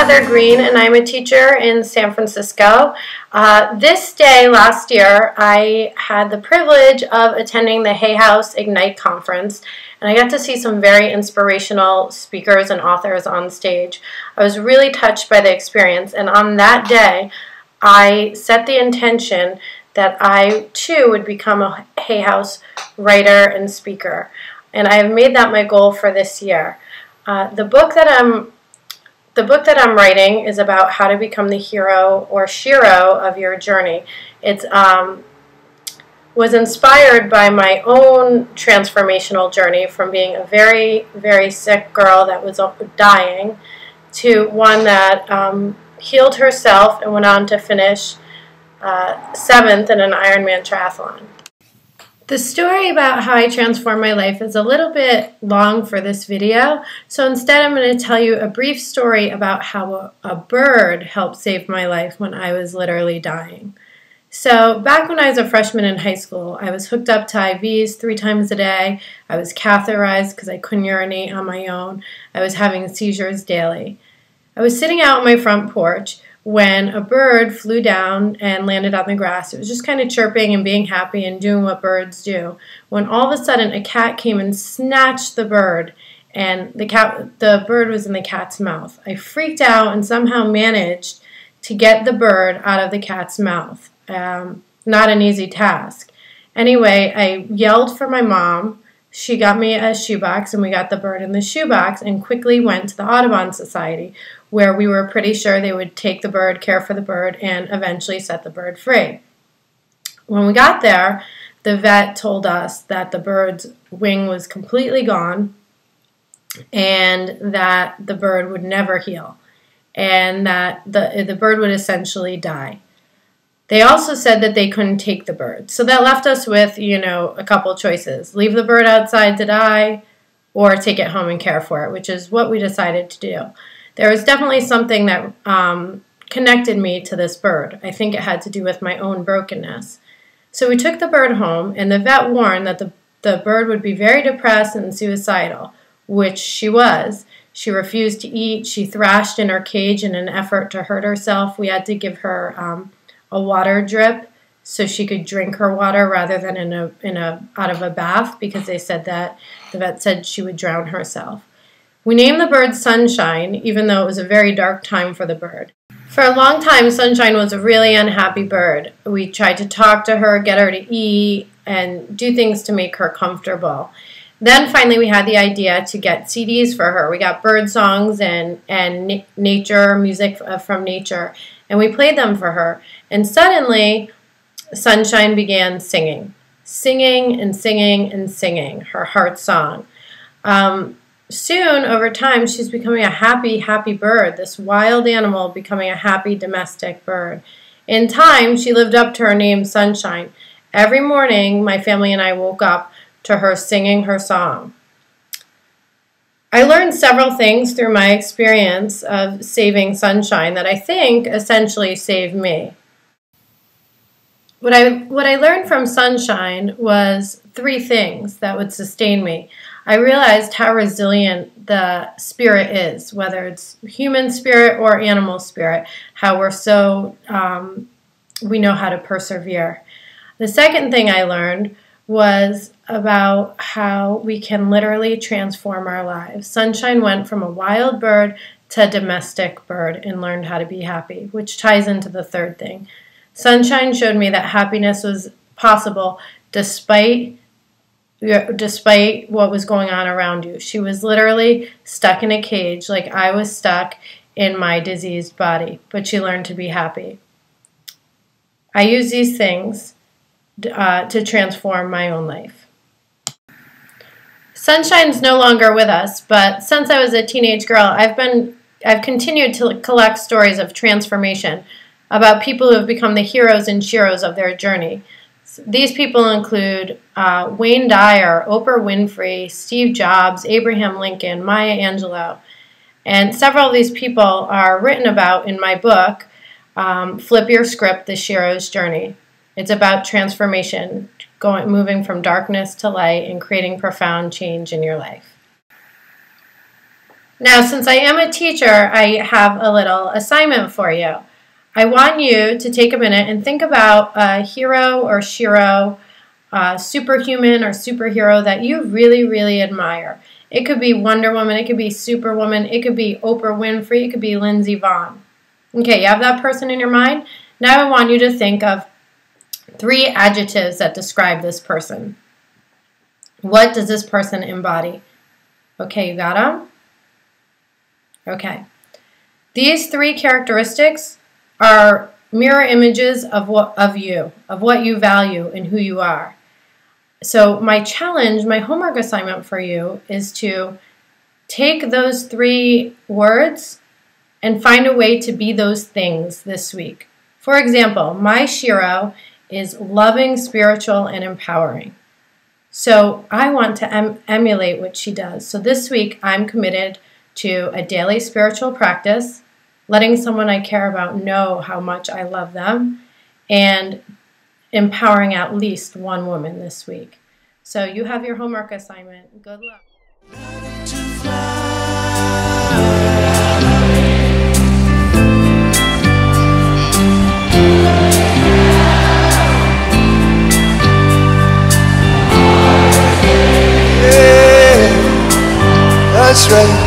Heather Green, and I'm a teacher in San Francisco. This day last year, I had the privilege of attending the Hay House Ignite conference, and I got to see some very inspirational speakers and authors on stage. I was really touched by the experience, and on that day, I set the intention that I too would become a Hay House writer and speaker, and I have made that my goal for this year. The book that I'm writing is about how to become the hero or shero of your journey. It was inspired by my own transformational journey from being a very, very sick girl that was dying to one that healed herself and went on to finish 7th in an Ironman triathlon. The story about how I transformed my life is a little bit long for this video, so instead I'm going to tell you a brief story about how a bird helped save my life when I was literally dying. So back when I was a freshman in high school, I was hooked up to IVs 3 times a day. I was catheterized because I couldn't urinate on my own. I was having seizures daily. I was sitting out on my front porch when a bird flew down and landed on the grass. It was just kind of chirping and being happy and doing what birds do, when all of a sudden a cat came and snatched the bird, and the bird was in the cat's mouth. I freaked out and somehow managed to get the bird out of the cat's mouth. Not an easy task. Anyway, I yelled for my mom. She got me a shoebox, and we got the bird in the shoebox and quickly went to the Audubon Society, where we were pretty sure they would take the bird, care for the bird, and eventually set the bird free. When we got there, the vet told us that the bird's wing was completely gone and that the bird would never heal and that the bird would essentially die. They also said that they couldn't take the bird. So that left us with, a couple choices. Leave the bird outside to die or take it home and care for it, which is what we decided to do. There was definitely something that connected me to this bird. I think it had to do with my own brokenness. So we took the bird home, and the vet warned that the bird would be very depressed and suicidal, which she was. She refused to eat. She thrashed in her cage in an effort to hurt herself. We had to give her a water drip so she could drink her water rather than out of a bath, because they said that the vet said she would drown herself. We named the bird Sunshine, even though it was a very dark time for the bird. For a long time, Sunshine was a really unhappy bird. We tried to talk to her, get her to eat, and do things to make her comfortable. Then finally we had the idea to get CDs for her. We got bird songs and nature, music from nature, and we played them for her. And suddenly, Sunshine began singing and singing and singing her heart song. Soon, over time, she's becoming a happy, happy bird, this wild animal becoming a happy domestic bird. In time, she lived up to her name, Sunshine. Every morning, my family and I woke up to her singing her song. I learned several things through my experience of saving Sunshine that I think essentially saved me. What I learned from Sunshine was 3 things that would sustain me. I realized how resilient the spirit is, whether it's human spirit or animal spirit, how we're so, we know how to persevere. The second thing I learned was about how we can literally transform our lives. Sunshine went from a wild bird to a domestic bird and learned how to be happy, which ties into the third thing. Sunshine showed me that happiness was possible despite what was going on around you. She was literally stuck in a cage like I was stuck in my diseased body, but she learned to be happy. I use these things to transform my own life. Sunshine's no longer with us, but since I was a teenage girl, I've continued to collect stories of transformation about people who have become the heroes and sheroes of their journey. These people include Wayne Dyer, Oprah Winfrey, Steve Jobs, Abraham Lincoln, Maya Angelou. And several of these people are written about in my book, Flip Your Script, The Shero's Journey. It's about transformation, moving from darkness to light and creating profound change in your life. Now, since I am a teacher, I have a little assignment for you. I want you to take a minute and think about a hero or shiro, superhuman or superhero that you really, really admire. It could be Wonder Woman, it could be Superwoman, it could be Oprah Winfrey, it could be Lindsey Vonn. Okay, you have that person in your mind? Now I want you to think of 3 adjectives that describe this person. What does this person embody? Okay, you got them? Okay. These 3 characteristics are mirror images of what you value and who you are. So my challenge, my homework assignment for you is to take those 3 words and find a way to be those things this week. For example, my shiro is loving, spiritual, and empowering. So I want to emulate what she does. So this week I'm committed to a daily spiritual practice, letting someone I care about know how much I love them, and empowering at least one woman this week. So you have your homework assignment. Good luck. That's right.